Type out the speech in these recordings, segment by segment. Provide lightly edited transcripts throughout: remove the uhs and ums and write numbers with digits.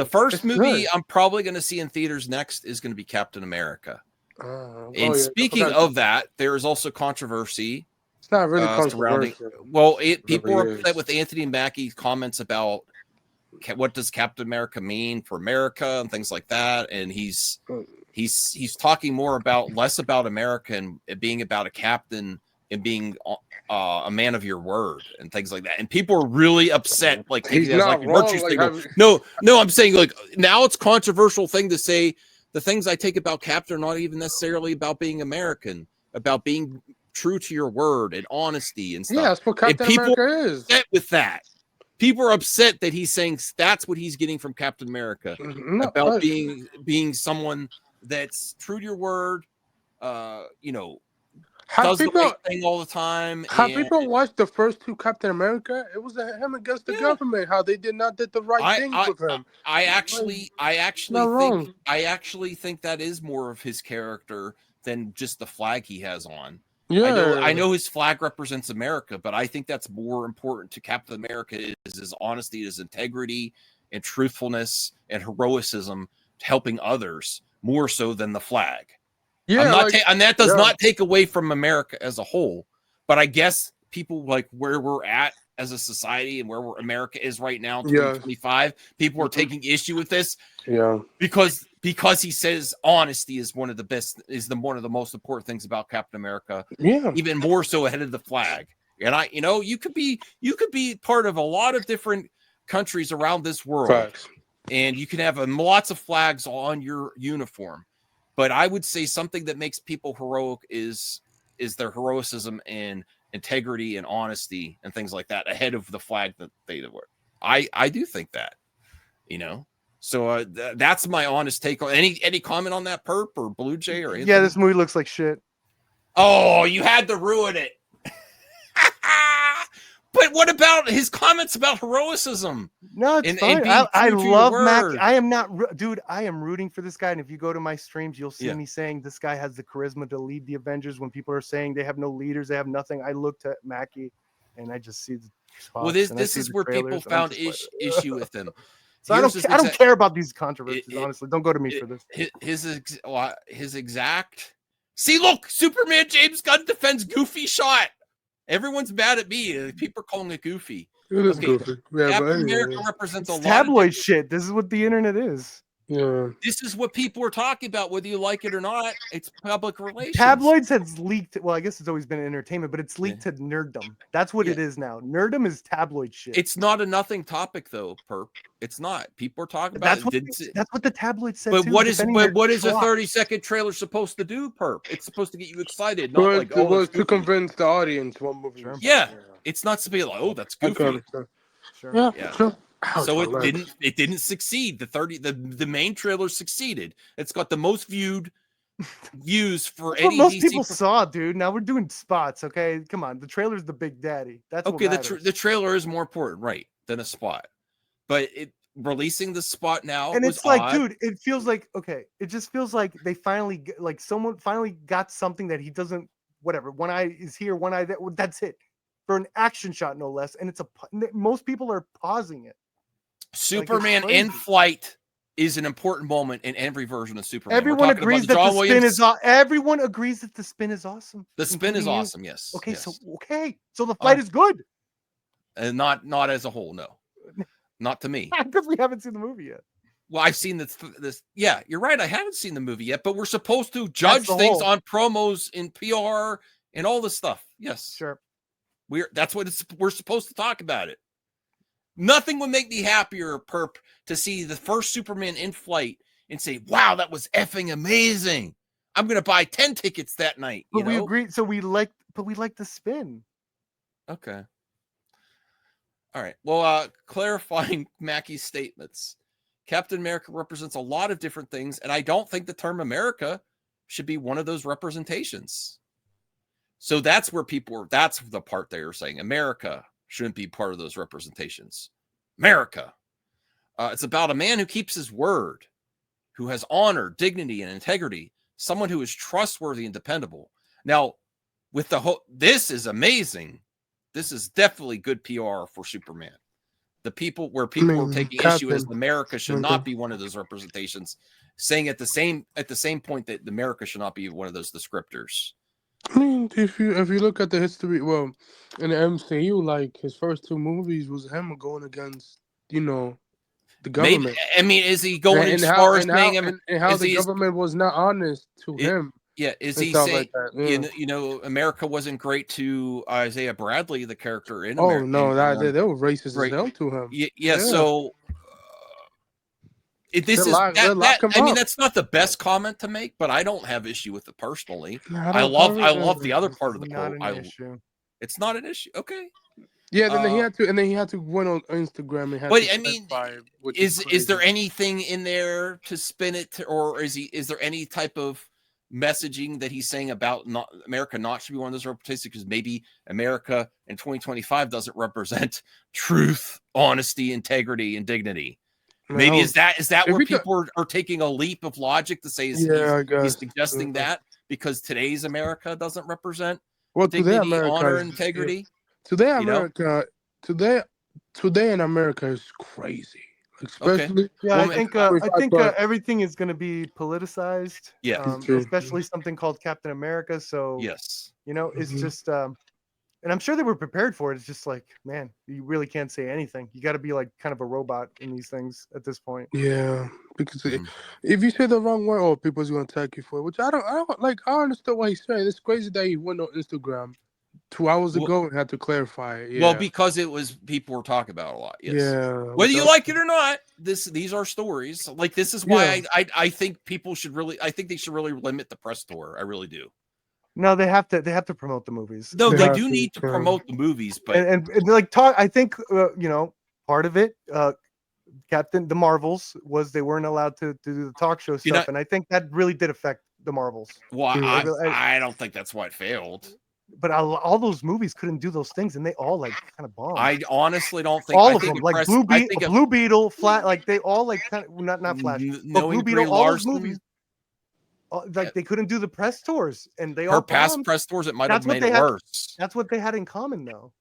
The first It's movie good. I'm probably going to see in theaters next is going to be Captain America. And yeah, I speaking forgot. of that, there is also controversy It's not really surrounding. controversial. Well, people Really are upset is. with Anthony Mackie's comments about what does Captain America mean for America and things like that, and he's talking less about America and it being about a captain and being a man of your word and things like that. And people are really upset, like taking He's it as like not a wrong. virtue Like, signal. No, I'm saying like now it's a controversial thing to say the things I take about Captain are not even necessarily about being American, about being true to your word and honesty and stuff. yeah, that's what Captain America is. Upset with that. People are upset that he's saying that's what he's getting from Captain America No, about being someone that's true to your word, have does the people right thing all the time. have And people watched the first two Captain America? It was him against the government. How they did not did the right things with him. I actually Not wrong. think that is more of his character than just the flag he has on. Yeah, I know his flag represents America, but I think that's more important to Captain America is his honesty, his integrity, and truthfulness and heroism, helping others more so than the flag. Yeah, And that does not take away from America as a whole, but I guess people like where we're at as a society and where America is right now in 2025, people are taking issue with this. Yeah. Because he says honesty is one of the most important things about Captain America. Yeah. Even more so ahead of the flag. And you could be part of a lot of different countries around this world. Facts. And you can have lots of flags on your uniform. But I would say something that makes people heroic is their heroism and integrity and honesty and things like that ahead of the flag that they wear. I do think that, So that's my honest take on any comment on that, Perp or Blue Jay or anything? Yeah, this movie looks like shit. Oh, you had to ruin it. But what about his comments about heroicism? No, it's fine. I love Mackie. I am not, dude. I am rooting for this guy. And if you go to my streams, you'll see me saying this guy has the charisma to lead the Avengers. When people are saying they have no leaders, they have nothing, I look to Mackie, and I just see the spots. Well, this is where people found issue with him. So I don't care about these controversies. Honestly, don't go to me for this. His exact. See, look, Superman James Gunn defends Goofy shot. Everyone's mad at me. People are calling it Goofy. It is Goofy. Yeah, Captain America represents a lot tabloid shit. This is what the internet is. Yeah. This is what people are talking about, whether you like it or not. It's public relations. Tabloids has leaked. Well, I guess it's always been entertainment, but it's leaked to nerddom. That's what it is now. Nerddom is tabloid shit. It's not a nothing topic, though, Perp. It's not. People are talking about that's what the tabloid said. But what is a 30-second trailer supposed to do, Perp? It's supposed to get you excited, not to convince the audience what movie. Sure. Yeah, it's not to be like, oh, that's Goofy. Sure. Yeah. Sure. So it didn't succeed. The main trailer succeeded. It's got the most views for any. Most people saw, dude. Now we're doing spots. Okay, come on. The trailer's the big daddy. That's okay. What the trailer is more important, right, than a spot. But releasing the spot now, and it's like, odd. dude, it feels like It just feels like they finally someone finally got something that he doesn't. Whatever. One eye is here. One eye that's it. For an action shot, no less. And most people are pausing it. Superman in flight is an important moment in every version of Superman. Everyone agrees that the spin is everyone agrees that the spin is awesome. The spin is awesome, yes. Okay, yes. So the flight is good. And not as a whole, no. Not to me. Because we haven't seen the movie yet. Well, I've seen this. Yeah, you're right. I haven't seen the movie yet, but we're supposed to judge things on promos and PR and all this stuff. Yes. Sure. That's what we're supposed to talk about it. Nothing would make me happier, Perp, to see the first Superman in flight and say, wow, that was effing amazing. I'm going to buy 10 tickets that night. But we agreed. So we like the spin. Okay. All right. Well, clarifying Mackie's statements. Captain America represents a lot of different things, and I don't think the term America should be one of those representations. So that's the part they are saying. America shouldn't be part of those representations. America. It's about a man who keeps his word, who has honor, dignity, and integrity, someone who is trustworthy and dependable. Now, with this is amazing. This is definitely good PR for Superman. The people were taking issue is America should Okay. not be one of those representations, saying at the same point that America should not be one of those descriptors. I mean, if you look at the history, well, in the MCU, like his first 2 movies was him going against, you know, the government. Maybe, I mean, is he going as far as saying how the government was not honest to him? Yeah, is he saying you know America wasn't great to Isaiah Bradley, the character in America? Oh no, they were racist as hell to him. Yeah. So this is lock him I mean, up. that's not the best comment to make, but I don't have issue with it personally. I love the other part of the quote. It's not an issue. Okay. Yeah, then he had to went on Instagram and had but to I mean, is there anything in there to spin it or is there any type of messaging that he's saying about America not should be one of those representations because maybe America in 2025 doesn't represent truth, honesty, integrity, and dignity? Maybe is that where people are taking a leap of logic to say he's suggesting that because today's America doesn't represent dignity, honor, integrity? Today in America is crazy. Especially, I think everything is going to be politicized. Yeah, especially something called Captain America. So yes, you know, it's just, and I'm sure they were prepared for it. It's just like, man, you really can't say anything. You got to be like kind of a robot in these things at this point. Yeah, because if you say the wrong word, people's going to attack you for it. Which I don't like. I understand what he's saying. It's crazy that he went on Instagram 2 hours ago and had to clarify it. Yeah. Well, because people were talking about it a lot. Yes. Yeah. Whether you like it or not, these are stories. Like this is why I think people should really. I think they should really limit the press tour. I really do. No, they have to promote the movies. No, they do need to promote the movies, but and like talk. I think you know, part of it. The Marvels was they weren't allowed to do the talk show stuff, and I think that really did affect the Marvels. Well, I don't think that's why it failed. But all those movies couldn't do those things, and they all like kind of bombed. I honestly don't think all of them, like Blue Beetle, Flat, like they all like kind of not Flash, but Blue Beetle, all those movies, like they couldn't do the press tours, and they all past press tours. It might have made it worse. That's what they had in common, though.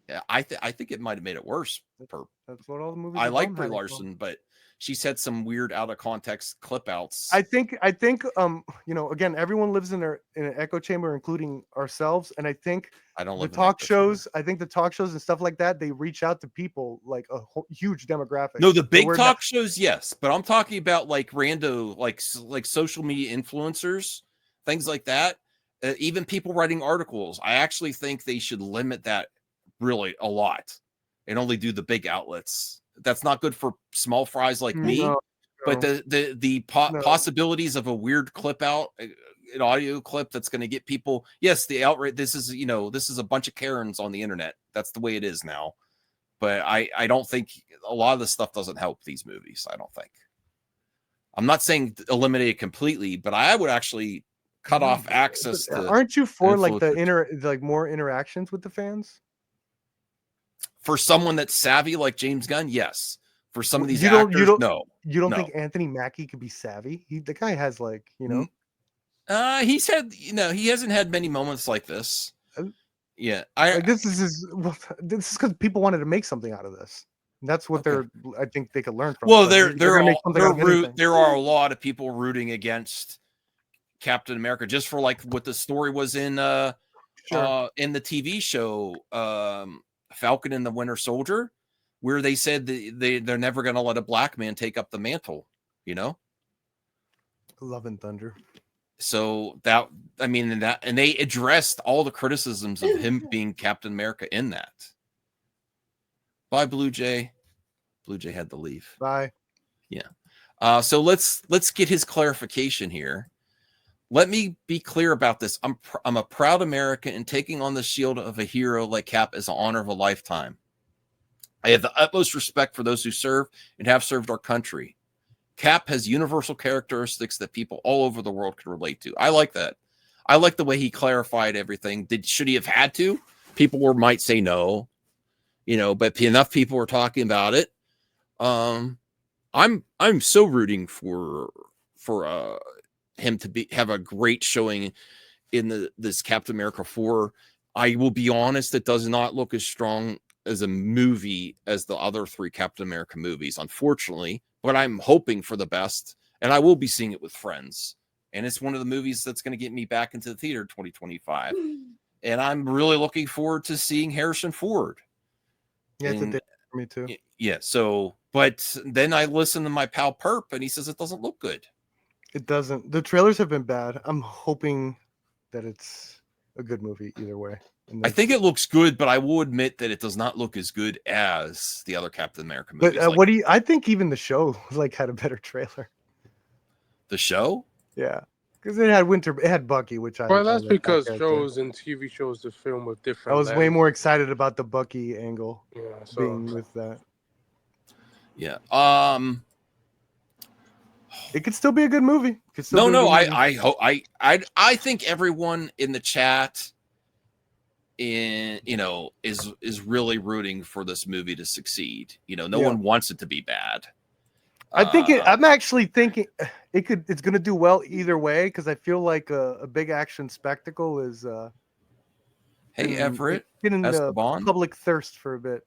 Yeah, I think it might have made it worse. That's what all the movies. I like Brie Larson, but she said some weird out of context clip outs. I think you know, again, everyone lives in an echo chamber, including ourselves. And I think the talk shows and stuff like that, they reach out to people like a huge demographic. No, the big talk shows, yes, but I'm talking about like rando, like social media influencers, things like that. Even people writing articles. I actually think they should limit that really a lot and only do the big outlets. That's not good for small fries like me. But the possibilities of a weird clip out, an audio clip that's going to get people. Yes, the outright. This is a bunch of Karens on the internet. That's the way it is now. But I don't think a lot of this stuff doesn't help these movies. I don't think. I'm not saying eliminate it completely, but I would actually cut off access. Aren't you for like more interactions with the fans? For someone that's savvy like James Gunn, yes. For some of these actors, no. You don't think Anthony Mackie could be savvy? The guy has like, you know. He hasn't had many moments like this. Yeah. This is because people wanted to make something out of this. That's what I think they could learn from. Well, there are a lot of people rooting against Captain America just for like what the story was in the TV show Falcon and the Winter Soldier, where they said they're never going to let a black man take up the mantle, you know? Love and Thunder. So and they addressed all the criticisms of him being Captain America in that. Bye, Blue Jay. Blue Jay had to leave. Bye. Yeah. So let's get his clarification here. Let me be clear about this. I'm a proud American, and taking on the shield of a hero like Cap is an honor of a lifetime. I have the utmost respect for those who serve and have served our country. Cap has universal characteristics that people all over the world can relate to. I like that. I like the way he clarified everything. Should he have had to? People might say no, but enough people were talking about it. I'm so rooting for him to have a great showing in this Captain America 4. I will be honest, it does not look as strong a movie as the other 3 Captain America movies, unfortunately, but I'm hoping for the best, and I will be seeing it with friends. And it's one of the movies that's going to get me back into the theater in 2025. And I'm really looking forward to seeing Harrison Ford. Yeah, it's a day for me too. Yeah, so, but then I listen to my pal Perp, and he says it doesn't look good. It doesn't. The trailers have been bad. I'm hoping that it's a good movie either way. I think it looks good, but I will admit that it does not look as good as the other Captain America movies. But what do you? I think even the show had a better trailer. The show? Yeah, because it had Bucky, which I. Well, that's because shows and TV shows the film with different. I was way more excited about the Bucky angle. Yeah, being with that. Yeah. It could still be a good movie. I think everyone in the chat is really rooting for this movie to succeed. No one wants it to be bad. I'm actually thinking it's going to do well either way, because I feel like a big action spectacle is hey Everett, getting the public thirst for a bit.